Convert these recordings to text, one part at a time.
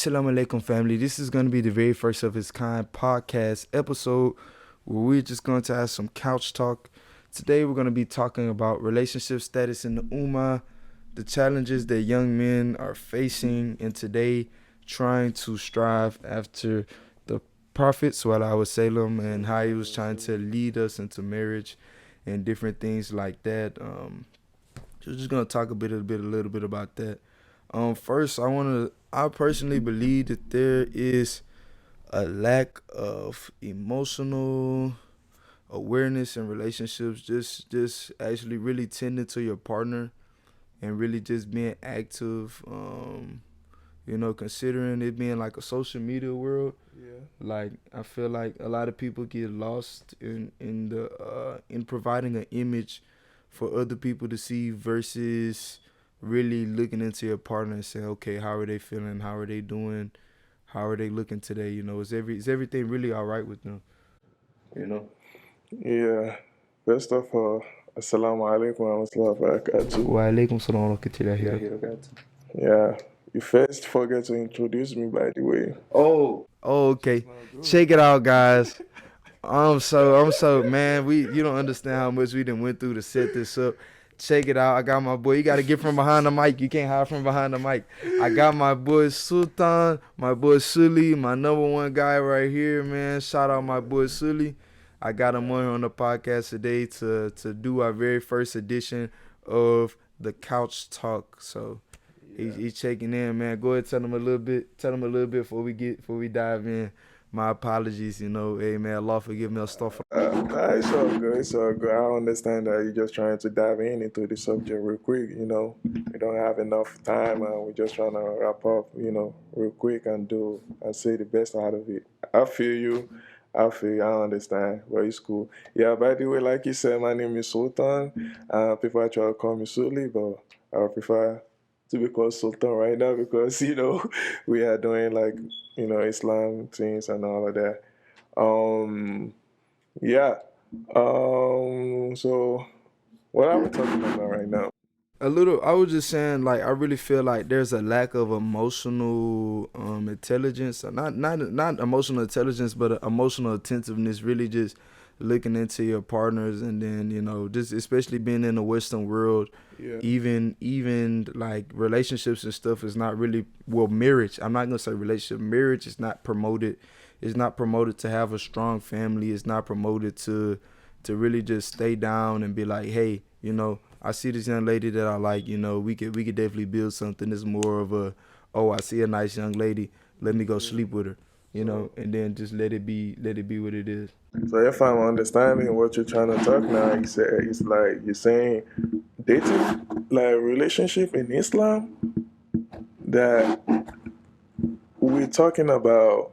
Assalamu alaikum, family. This is going to be the very first of its kind podcast episode where we're just going to have some couch talk. Today, we're going to be talking about relationship status in the Ummah, the challenges that young men are facing in today, trying to strive after the Prophet, Sallallahu Alaihi Wasallam, and how he was trying to lead us into marriage and different things like that. So we're just going to talk a little bit about that. First, I personally believe that there is a lack of emotional awareness in relationships. Just actually really tending to your partner and really just being active. Considering it being like a social media world, Yeah. like I feel like a lot of people get lost in providing an image for other people to see versus really looking into your partner and saying, okay, how are they feeling? How are they doing? How are they looking today? Is everything really all right with them? You know. Yeah. First of all, Assalamu alaikum wa rahmatullahi wa barakatuh. Wa alaikum salam wa rahmatullahi. Yeah. You first forget to introduce me, by the way. Oh, okay. Check it out, guys. I'm so man. You don't understand how much we done went through to set this up. Check it out. I got my boy. You gotta get from behind the mic. You can't hide from behind the mic. I got my boy Sultan, my boy Sully, my number one guy right here, man. Shout out my boy Sully. I got him on the podcast today to do our very first edition of the Couch Talk. So he's checking in, man. Go ahead, tell him a little bit. Tell him a little bit before we dive in. My apologies, hey man, Allah forgive me, stuff. It's all good. It's all good. I understand that you're just trying to dive into the subject real quick. We don't have enough time, and we're just trying to wrap up. Real quick and say the best out of it. I feel you. I feel you. I understand. Well, it's cool. Yeah. By the way, like you said, my name is Sultan. People try to call me Sully, but I prefer to be called Sultan right now because we are doing like Islam things and all of that. Um, yeah. So what are we talking about right now? A little. I was just saying, like, I really feel like there's a lack of emotional intelligence. Not emotional intelligence, but emotional attentiveness. Really, just looking into your partners, and then just especially being in the Western world, Yeah. even like relationships and stuff is not really marriage. I'm not gonna say relationship. Marriage is not promoted. It's not promoted to have a strong family. It's not promoted to really just stay down and be like, hey, I see this young lady that I like. We could definitely build something. It's more of a, oh, I see a nice young lady. Let me go sleep with her. And then just let it be what it is. So if I'm understanding what you're trying to talk now, it's like you're saying dating, like relationship in Islam, that we're talking about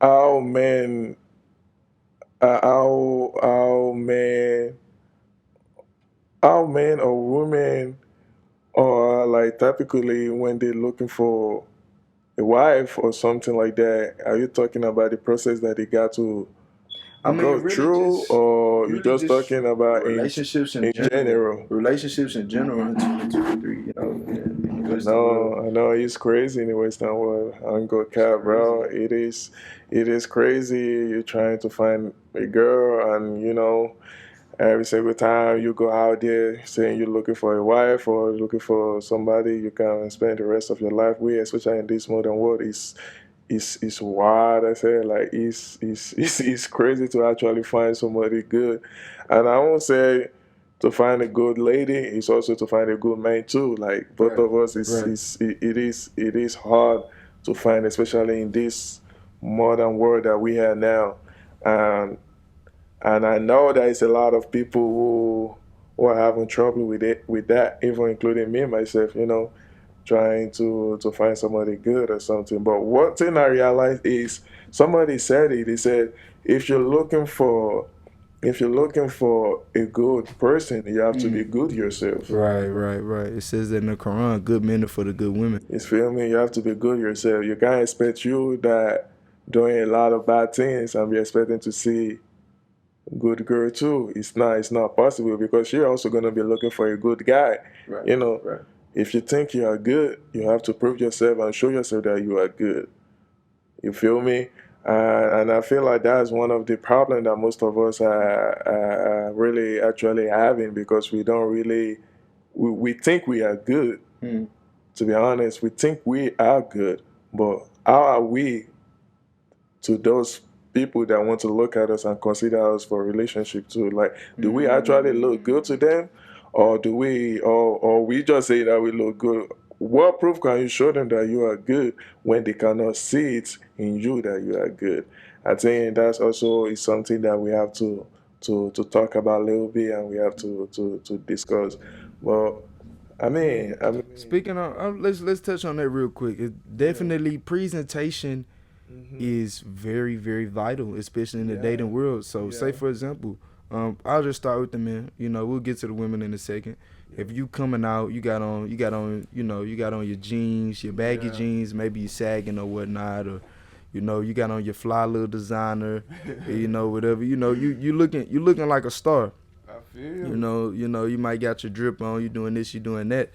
how men, how men, how men or women are like typically when they're looking for a wife or something like that. Are you talking about the process that they got I to mean, go through, or you really just just talking about relationships in in general. general? Relationships in general in 2023. In the I Western world. know, I know, it's crazy in the Western world. I'm good, cat, bro. It is crazy. You're trying to find a girl, and every single time you go out there saying you're looking for a wife or looking for somebody you can spend the rest of your life with, especially in this modern world, is wild. I say like it's crazy to actually find somebody good, and I won't say to find a good lady. It's also to find a good man too. Like both Right. of us, Right. it is hard to find, especially in this modern world that we have now, and and I know there's a lot of people who are having trouble with that, even including me myself. Trying to find somebody good or something. But one thing I realized is somebody said it. They said if you're looking for a good person, you have to be good yourself. Right. It says that in the Quran, good men are for the good women. You feel me? You have to be good yourself. You can't expect you that doing a lot of bad things and be expecting to see good girl too. It's not possible because you're also gonna be looking for a good guy. Right. You know. Right. If you think you are good, you have to prove yourself and show yourself that you are good. You feel me? And I feel like that's one of the problems that most of us are really actually having, because we don't really, we think we are good. To be honest, we think we are good, but how are we to those people that want to look at us and consider us for a relationship too? Like, do we actually look good to them, or do we, or we just say that we look good? What proof can you show them that you are good when they cannot see it in you that you are good? I think that's also is something that we have to talk about a little bit, and we have to discuss. Well, I mean, Speaking of, let's touch on that real quick. It yeah, definitely presentation hmm, is very very vital, especially in the yeah, dating world. So, say yeah, for example, I'll just start with the men. You know, we'll get to the women in a second. If you coming out, you got on your jeans, your baggy yeah. jeans, maybe you sagging or whatnot, or you got on your fly little designer, whatever. You looking like a star. I feel. You might got your drip on, you doing this, you doing that,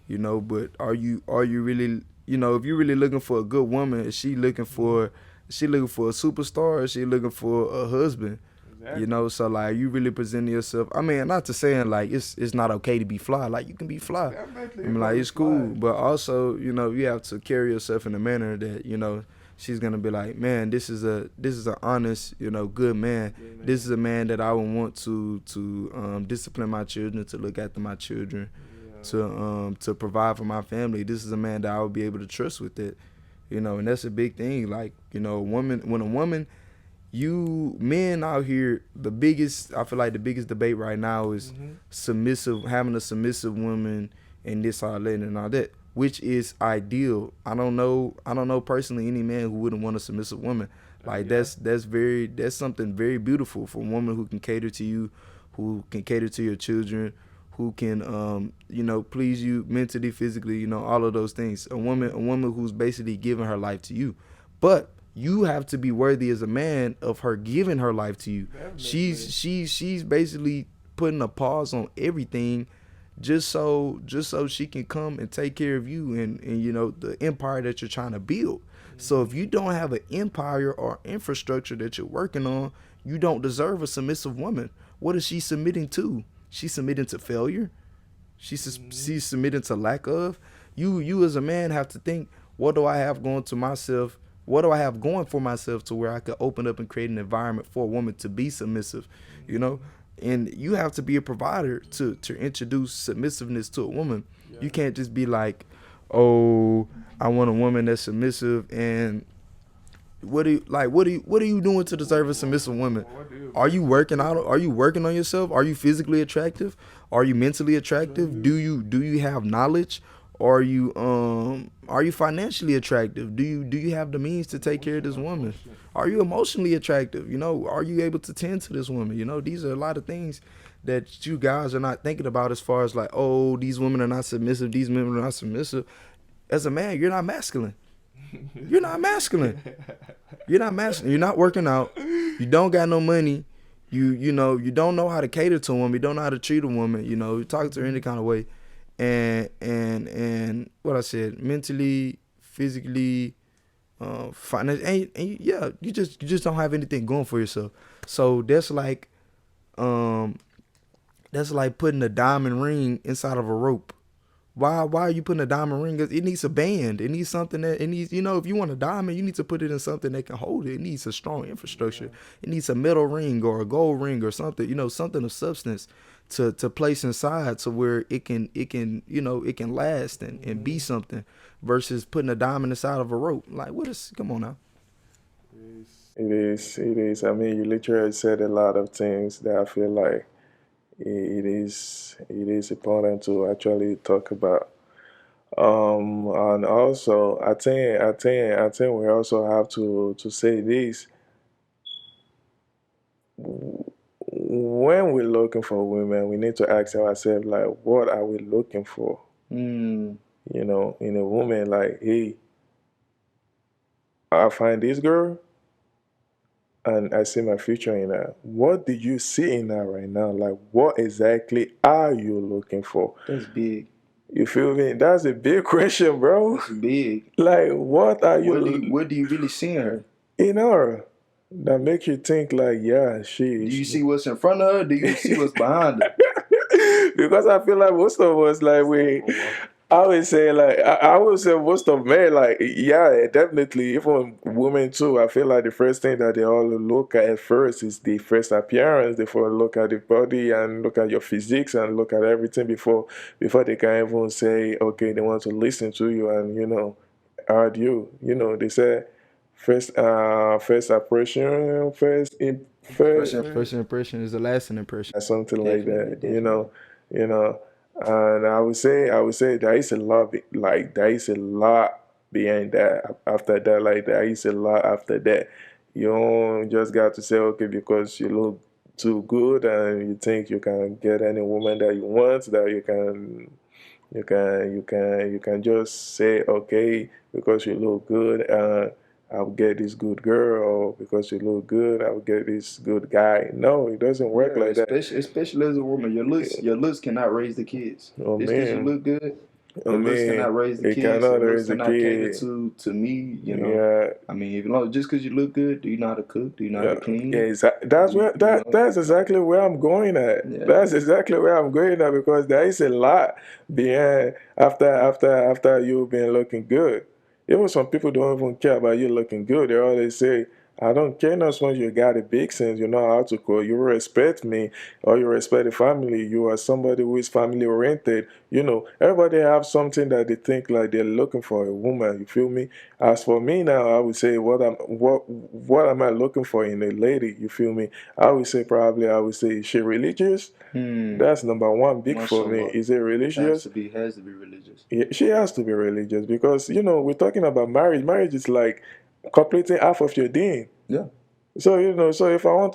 but are you really, if you're really looking for a good woman, is she looking for a superstar, or is she looking for a husband? Exactly. So like you really presenting yourself. I mean, not to saying like it's not okay to be fly. Like you can be fly. Definitely I you mean, can like be it's cool, fly. but also you have to carry yourself in a manner that she's gonna be like, man, this is a honest, good man. Good This man. is a man that I would want to discipline my children, to look after my children, Yeah. to provide for my family. This is a man that I would be able to trust with it. And that's a big thing. Like, when a woman, you men out here, I feel like the biggest debate right now is Mhm. having a submissive woman, and this all that and all that, which is ideal. I don't know personally any man who wouldn't want a submissive woman. Like Yeah. that's something very beautiful for a woman who can cater to you, who can cater to your children, who can please you mentally, physically, all of those things. A woman who's basically giving her life to you. But you have to be worthy as a man of her giving her life to you. Definitely. She's basically putting a pause on everything, just so she can come and take care of you, and the empire that you're trying to build. So Mhm. if you don't have an empire or infrastructure that you're working on, you don't deserve a submissive woman. What is she submitting to? She's submitting to failure. Mhm. She's submitting to lack of. You as a man have to think, what do I have going to myself? What do I have going for myself to where I could open up and create an environment for a woman to be submissive, you know? Mhm. And you have to be a provider to introduce submissiveness to a woman. You Yeah. can't just be like, oh, I want a woman that's submissive, and what are you doing to deserve a submissive woman? What do you Are you mean? working out? Are you working on yourself? Are you physically attractive? Are you mentally attractive? Mhm. Do you have knowledge? Are you financially attractive? Do you have the means to take care of this Emotional woman? quotient. Are you emotionally attractive? Are you able to tend to this woman? These are a lot of things that you guys are not thinking about, as far as like, oh, these women are not submissive, these women are not submissive. As a man, you're not masculine. You're not masculine. You're not masculine. You're not working out. You don't got no money. You don't know how to cater to a woman. You don't know how to treat a woman. You talk to her any Mhm. kind of way, and what I said, mentally, physically, finance, yeah, you just don't have anything going for yourself. So um that's like putting a diamond ring inside of a rope. Why are you putting a diamond ring? It needs a band. It needs something that it needs. If you want a diamond, you need to put it in something that can hold it. It needs a strong infrastructure. Yeah. It needs a metal ring or a gold ring or something. Something of substance to place inside, to where it can last and be Mhm. something, versus putting a diamond inside of a rope. Like, what is? Come on now. It is. It is. I mean, you literally said a lot of things that I feel like it is important to actually talk about. And also, I think we also have to say this: when we're looking for women, we need to ask ourselves, like, what are we looking for? Mm. In a woman, like, hey, I find this girl and I see my future in her. What do you see in her right now? Like, what exactly are you looking for? That's big. You feel me? That's a big question, bro. It's big. Like, what are What do you really see in her? in her that make you think like, yeah, Do you see what's in front of her? Do you see what's behind her? Because I feel like most of us, like I would say like I would say most of men, like yeah, definitely, even women too. I feel like the first thing that they all look at first is the first appearance. They first look at the body and look at your physiques and look at everything before they can even say okay, they want to listen to you and add you. They say first impression, First impression is the lasting impression. something like that. Definitely. And I would say there is a lot, like there is a lot behind that. After that, like there is a lot after that. You don't just got to say okay because you look too good and you think you can get any woman that you want, that you can just say okay because you look good. I'll get this good girl, or because you look good, I'll get this good guy. No, it doesn't work Yeah, like that. especially as a woman, your looks cannot raise the kids. Oh Just because you man, look good, oh your looks man, cannot raise the it kids. cannot Your looks raise a cannot cater kid. to me. Yeah, I mean, if you know, just because you look good, do you know how to cook? Do you know how yeah, to clean? That's You, where you know, that's exactly where I'm going at. yeah. That's exactly where I'm going at because there is a lot behind after you been looking good. Even some people don't even care about you looking good. They always say, "I don't care as long as you got a big sense. You know how to cook. You respect me, or you respect the family. You are somebody who is family oriented. Everybody have something that they think like they're looking for a woman. You feel me? As for me now, I would say what am I looking for in a lady? You feel me? I would say is she religious? Hmm. That's number one big for me. Mashallah. Is it religious? Has to be religious. Yeah, she has to be religious because we're talking about marriage. Marriage is like completing half of your deen. Yeah. So so if I want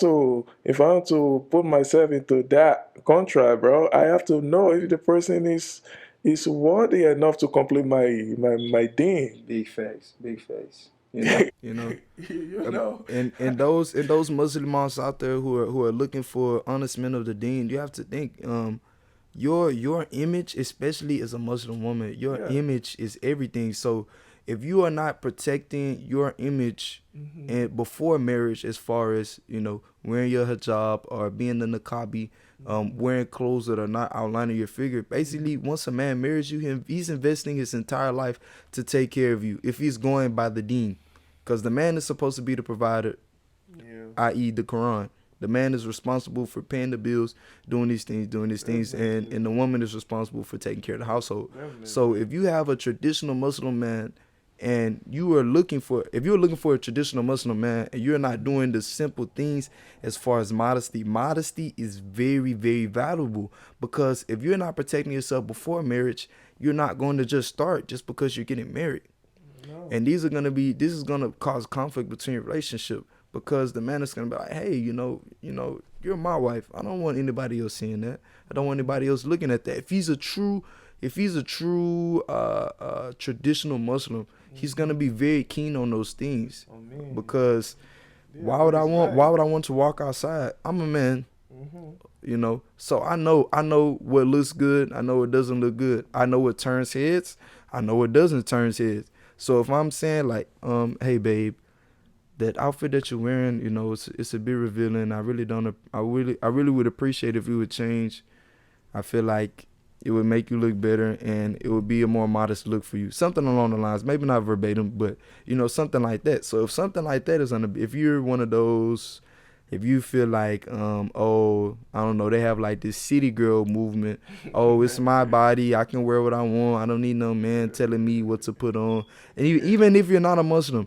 to put myself into that contract, bro, I have to know if the person is worthy enough to complete my deen. Big facts. Big facts. You know. you know. And those Muslim moms out there who are looking for honest men of the deen, you have to think your image, especially as a Muslim woman, your Yeah. image is everything. So if you are not protecting your image and before marriage, as far as wearing your hijab or being the niqabi, wearing clothes that are not outlining your figure, basically once a man marries you, he's investing his entire life to take care of you if he's going by the deen, because the man is supposed to be the provider, Yeah. i.e. the Quran. The man is responsible for paying the bills, doing these things, and the woman is responsible for taking care of the household. So if you have a traditional Muslim man and if you're looking for a traditional Muslim man and you're not doing the simple things as far as modesty is very, very valuable, because if you're not protecting yourself before marriage, you're not going to just start just because you're getting married. No. And this is gonna cause conflict between your relationship, because the man is gonna be like, hey, you're my wife. I don't want anybody else seeing that. I don't want anybody else looking at that. If he's a true traditional Muslim, he's gonna be very keen on those things. Oh man. Because Yeah, why would I that's want right. why would I want to walk outside? I'm a man, Mm-hmm. so I know what looks good, I know what doesn't look good, I know what turns heads, I know what doesn't turn heads. So if I'm saying like, hey babe, that outfit that you're wearing, it's a bit revealing. I really would appreciate if you would change. I feel like it would make you look better and it would be a more modest look for you. Something along the lines, maybe not verbatim, but something like that. So if something like that is if you're one of those, if you feel like, oh, I don't know, they have like this city girl movement. Oh, it's my body. I can wear what I want. I don't need no man telling me what to put on. And even if you're not a Muslim,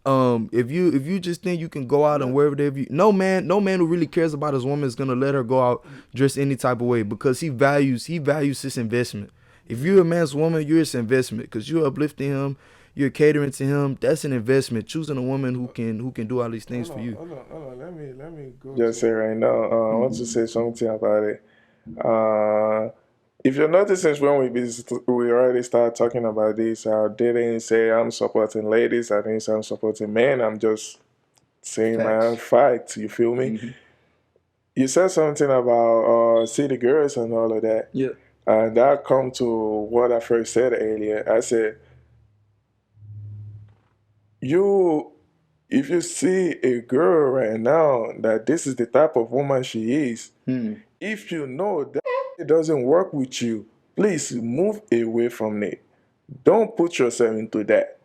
if you just think you can go out and wear whatever no man who really cares about his woman is gonna let her go out dressed any type of way, because he values his investment. If you're a man's woman, you're his investment, because you're uplifting him, you're catering to him. That's an investment. Choosing a woman who can do all these things for you. Hold on. Let me go. Just say right now. I want to say something about it. Uh, if you notice, since when we already started talking about this, I didn't say I'm supporting ladies. I didn't say I'm supporting men. I'm just saying my own facts. You feel me? Mhm. You said something about city girls and all of that. Yeah. And that come to what I first said earlier. I said, you, if you see a girl right now that this is the type of woman she is, if you know that it doesn't work with you, please move away from it. Don't put yourself into that.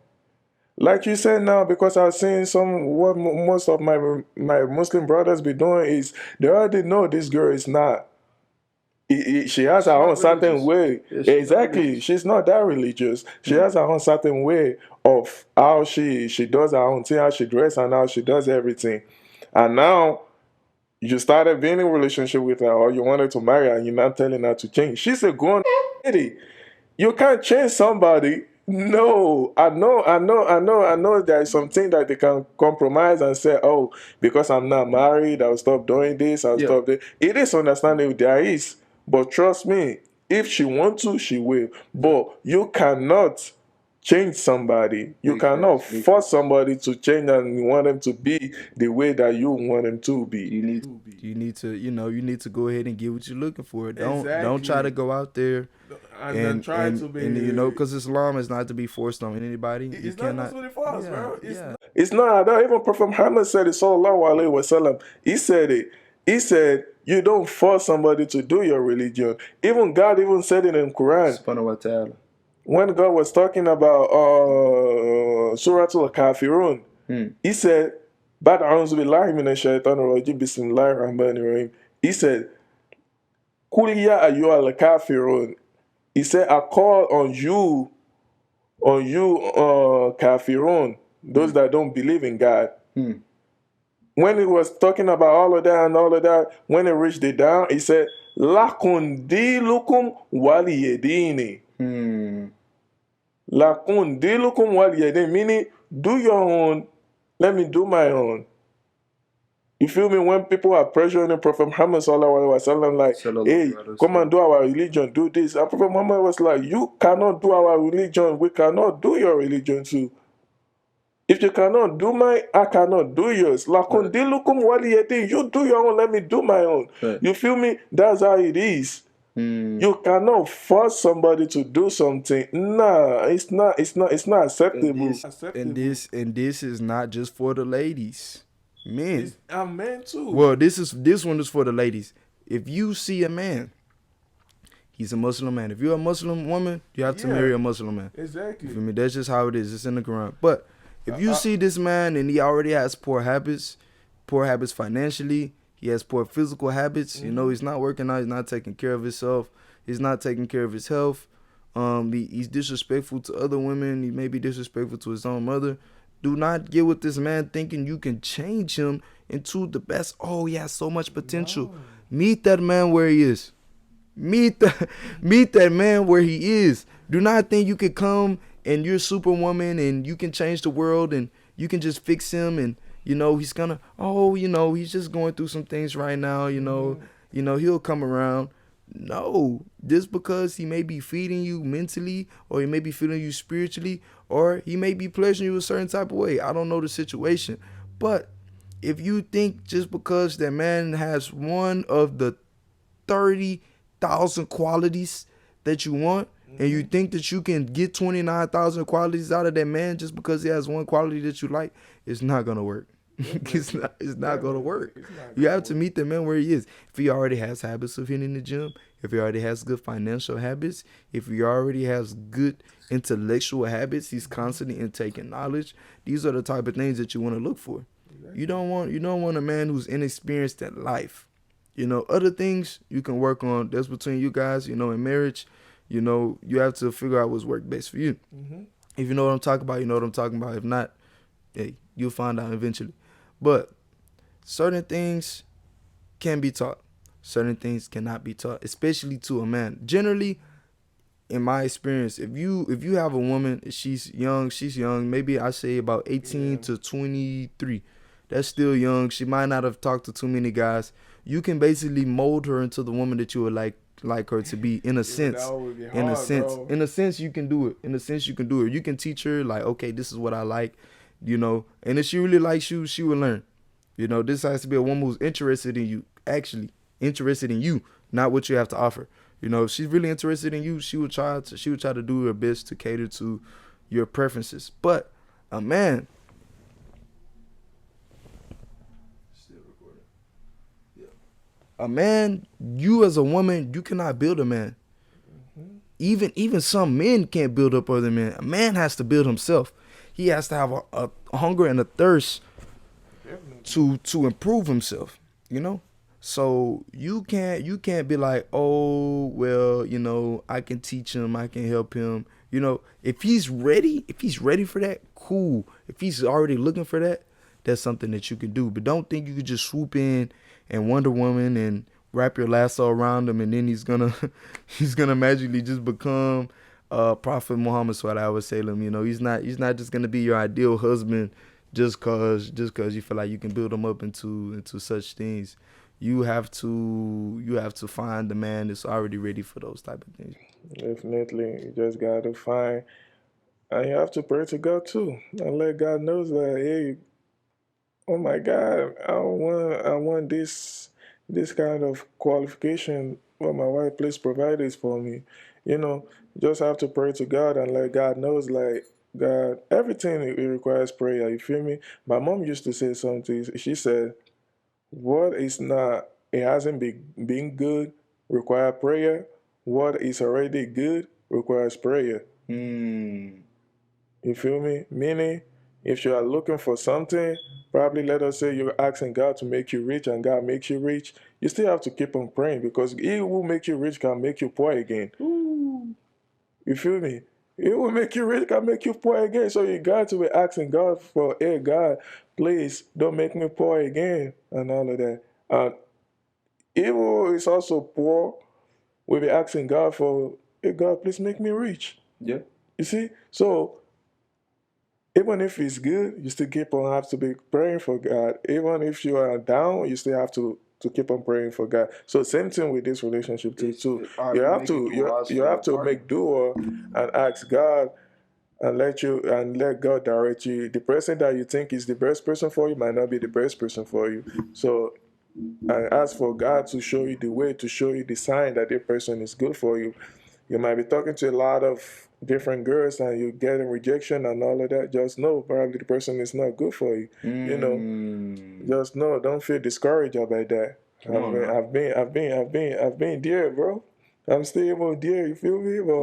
Like you said now, because I've seen some what most of my Muslim brothers be doing is they already know this girl is not. She has her own certain way. Exactly, she's not that religious. She has her own certain way of how she does her own thing, how she dresses, and how she does everything. And now you started being in a relationship with her, or you wanted to marry her, and you're not telling her to change. She's a grown lady. You can't change somebody. No, I know. There is something that they can compromise and say, oh, because I'm not married, I'll stop doing this, I'll stop this. It is understandable, there is. But trust me, if she wants to, she will. But you cannot change somebody. You cannot force somebody to change and you want them to be the way that you want them to be. You need to, you need to go ahead and get what you're looking for. Don't try to go out there and try to be, and because Islam is not to be forced on anybody. It's not to be forced, bro. It's not at all. Even Prophet Muhammad said it, sallallahu alaihi wasallam. He said it. He said, you don't force somebody to do your religion. Even God even said it in Quran. Subhanahu wa ta'ala. When God was talking about Surah Al-Kafirun, he said, Bad a'udhu billahi minash shaitanir rajim, bismillahir rahmanir rahim. He said, Qul ya ayyuhal kafirun. He said, I call on you, kafirun, those that don't believe in God. When he was talking about all of that, when he reached it down, he said, Lakun dilukum waliyedini. Lakun dilukum waliyedini, meaning, do your own, let me do my own. You feel me? When people are pressuring Prophet Muhammad sallallahu alaihi wasallam, like, hey, come and do our religion, do this. And Prophet Muhammad was like, you cannot do our religion, we cannot do your religion too. If you cannot do mine, I cannot do yours. Lakun dilukum waliyedini, you do your own, let me do my own. You feel me? That's how it is. You cannot force somebody to do something. Nah, it's not acceptable. And this is not just for the ladies. Men. I'm men too. Well, this one is for the ladies. If you see a man, he's a Muslim man. If you're a Muslim woman, you have to marry a Muslim man. Exactly. You feel me? That's just how it is. It's in the Quran. But if you see this man and he already has poor habits financially, he has poor physical habits. He's not working out. He's not taking care of himself. He's not taking care of his health. He's disrespectful to other women. He may be disrespectful to his own mother. Do not get with this man thinking you can change him into the best. Oh, he has so much potential. No. Meet that man where he is. Meet that man where he is. Do not think you could come and you're Superwoman and you can change the world and you can just fix him and he's gonna he's just going through some things right now, he'll come around. No, just because he may be feeding you mentally or he may be feeding you spiritually or he may be pleasuring you a certain type of way. I don't know the situation. But if you think just because that man has one of the 30,000 qualities that you want and you think that you can get 29,000 qualities out of that man just because he has one quality that you like, it's not going to work. It's not gonna work. You have to meet the man where he is. If he already has habits of hitting the gym, if he already has good financial habits, if he already has good intellectual habits, he's constantly intaking knowledge. These are the type of things that you want to look for. You don't want a man who's inexperienced at life. Other things you can work on. That's between you guys. In marriage, you have to figure out what's work best for you. If you know what I'm talking about, you know what I'm talking about. If not, hey, you'll find out eventually. But certain things can be taught. Certain things cannot be taught, especially to a man. Generally, in my experience, if you have a woman, she's young, maybe I say about 18 to 23. That's still young. She might not have talked to too many guys. You can basically mold her into the woman that you would like her to be in a sense. In a sense, you can do it. You can teach her like, okay, this is what I like. And if she really likes you, she will learn. This has to be a woman who's interested in you, not what you have to offer. You know, if she's really interested in you, she would try to do her best to cater to your preferences. But a man, still recording. Yeah. A man, you as a woman, you cannot build a man. Even some men can't build up other men. A man has to build himself. He has to have a hunger and a thirst to improve himself. You know. So you can't be like, oh well, I can teach him, I can help him. If he's ready for that, cool. If he's already looking for that, that's something that you can do. But don't think you could just swoop in and Wonder Woman and wrap your lasso around him, and then he's gonna he's gonna magically just become Prophet Muhammad Sallallahu Alaihi Wasallam. He's not just gonna be your ideal husband just cause you feel like you can build him up into such things. You have to find the man that's already ready for those type of things. Definitely, you just gotta find, and you have to pray to God too, and let God knows that, hey, oh my God, I want this kind of qualification what my wife please provide this for me. You know, just have to pray to God and let God knows, like, God, everything it requires prayer. You feel me? My mom used to say something. She said, "What is not, it hasn't been good require prayer. What is already good requires prayer." Hmm. You feel me? Meaning, if you are looking for something, probably let us say you're asking God to make you rich and God makes you rich, you still have to keep on praying because He who make you rich can make you poor again. Ooh. You feel me? He will make you rich can make you poor again. So you got to be asking God for, hey, God, please don't make me poor again and all of that. And evil is also poor. We'll be asking God for, hey, God, please make me rich. Yeah. You see? So even if it's good, you still keep on have to be praying for God. Even if you are down, you still have to keep on praying for God. So same thing with this relationship too. Are You you have making to du'as you for your have to partner? make dua and ask God and let God direct you. The person that you think is the best person for you might not be the best person for you. So and ask for God to show you the way, to show you the sign that that person is good for you. You might be talking to a lot of different girls and you're getting rejection and all of that. Just know probably the person is not good for you. You know, Mm. just know, don't feel discouraged about that. Come on now. I've been there, bro. I'm still able there. You feel me? Come But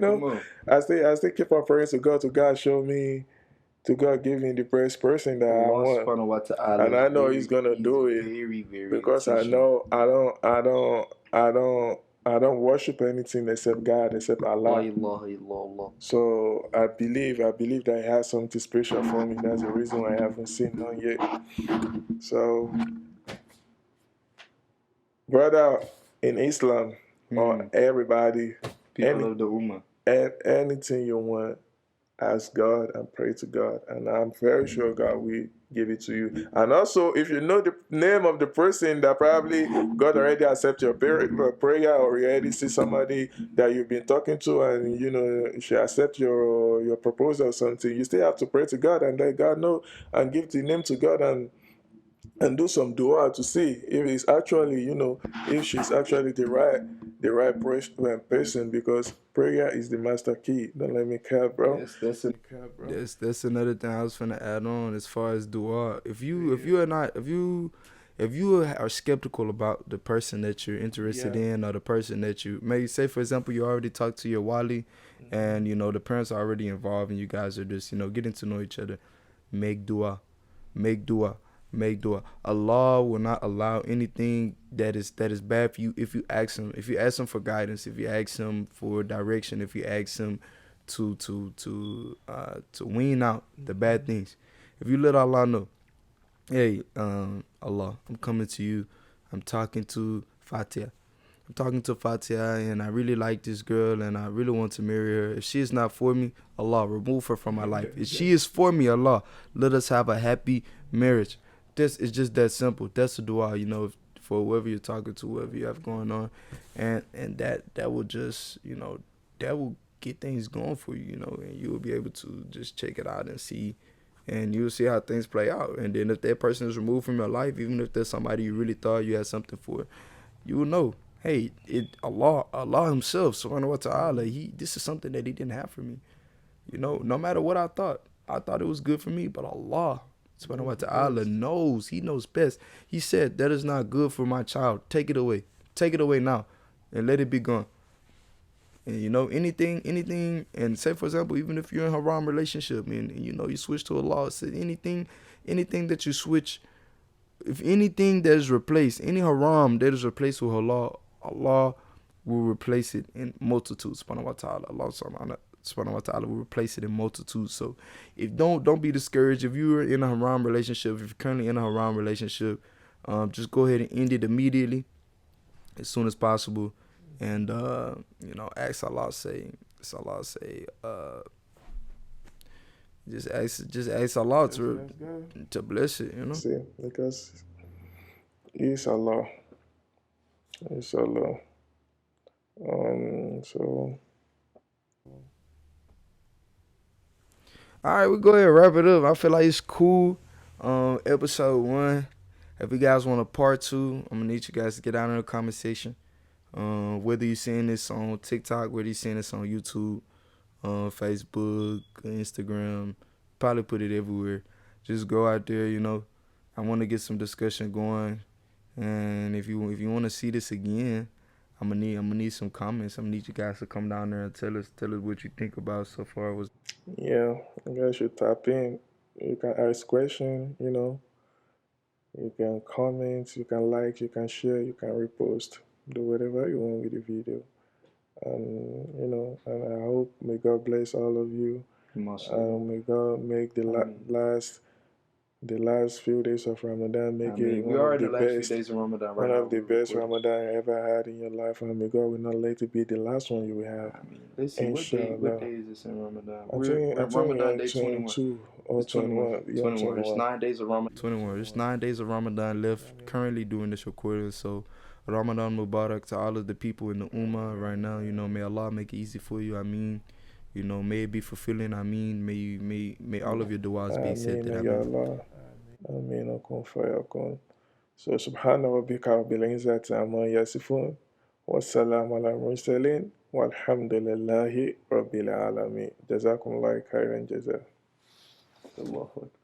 on. Come on. I still keep on praying to God. To God show me. To God give me the best person that I Allah want, subhanahu wa ta'ala and is I know He's very gonna he's do it very, very because I intentional. know I don't worship anything except God, except La Allah. ilaha illallah. So I believe that He has something special for me. That's the reason why I haven't seen none yet. So, brother, in Islam, or Hmm. everybody, People any of the Ummah. anything you want, ask God and pray to God, and I'm very sure God will give it to you. And also, if you know the name of the person that probably God already accept your prayer, or you already see somebody that you've been talking to, and she accept your proposal or something, you still have to pray to God and let God know and give the name to God and do some dua to see if it's actually, if she's actually the right person, because prayer is the master key. Don't let me cap, bro. That's another thing I was finna add on as far as dua. If you are skeptical about the person that you're interested in, or the person that you may say, for example, you already talked to your wali, and the parents are already involved, and you guys are just getting to know each other. Make dua, make dua, make dua. Allah will not allow anything that is bad for you if you ask him. If you ask him for guidance, if you ask him for direction, if you ask him to wean out the bad things. If you let Allah know, hey, Allah, I'm coming to you. I'm talking to Fatiha. And I really like this girl, and I really want to marry her. If she is not for me, Allah, remove her from my life. If she is for me, Allah, let us have a happy marriage. This is just that simple. That's a dua, for whoever you're talking to, whoever you have going on, and that will just, that will get things going for you, and you will be able to just check it out and see, and you'll see how things play out. And then if that person is removed from your life, even if there's somebody you really thought you had something for, you will know, hey, Allah Himself, Subhanahu wa Taala, this is something that He didn't have for me. No matter what I thought it was good for me, but Allah Subhanahu wa Taala knows. He knows best. He said that is not good for my child. Take it away now, and let it be gone. And anything, and say for example, even if you're in a haram relationship, and you switch to Allah, say anything that you switch, if anything that is replaced, any haram that is replaced with Allah will replace it in multitudes. Subhanahu wa ta'ala. Allah subhanahu wa ta'ala will replace it in multitudes. So if don't be discouraged. If you're in a haram relationship, if you're currently in a haram relationship, just go ahead and end it immediately, as soon as possible. And ask Allah just ask Allah to bless it. See, because it's Allah. It's Allah. So All right, we go ahead and wrap it up. I feel like it's cool. Episode 1. If you guys want a part 2, I'm gonna need you guys to get out in the comment section. Whether you're seeing this on TikTok, whether you're seeing this on YouTube, Facebook, Instagram, probably put it everywhere. Just go out there. I want to get some discussion going, and if you want to see this again, I'm gonna need some comments. I'm gonna need you guys to come down there and tell us what you think about so far. yeah, you guys should tap in. You can ask questions, you can comment, you can like, you can share, you can repost. Do whatever you want with the video. And I hope may God bless all of you. May God make the last few days of Ramadan make it one of the best, one of the best Ramadan you ever had in your life. And may God will not let it be the last one you will have. Let's see, what day is this in Ramadan? I think Ramadan day 22 or 21. Yeah, 21. It's 9 days of Ramadan. 21. There's 9 days of Ramadan left. Currently doing this recording, so Ramadan Mubarak to all of the people in the Ummah right now. May Allah make it easy for you. May it be fulfilling. May all of your du'as be accepted. Ameen. Akun fayakun. So subhana rabbika rabbil izzati amma yasifun. Wassalamu ala mursalin. Walhamdulillahi rabbil alamin. Jazakumullahu khairan jazaa. Allahu Akbar.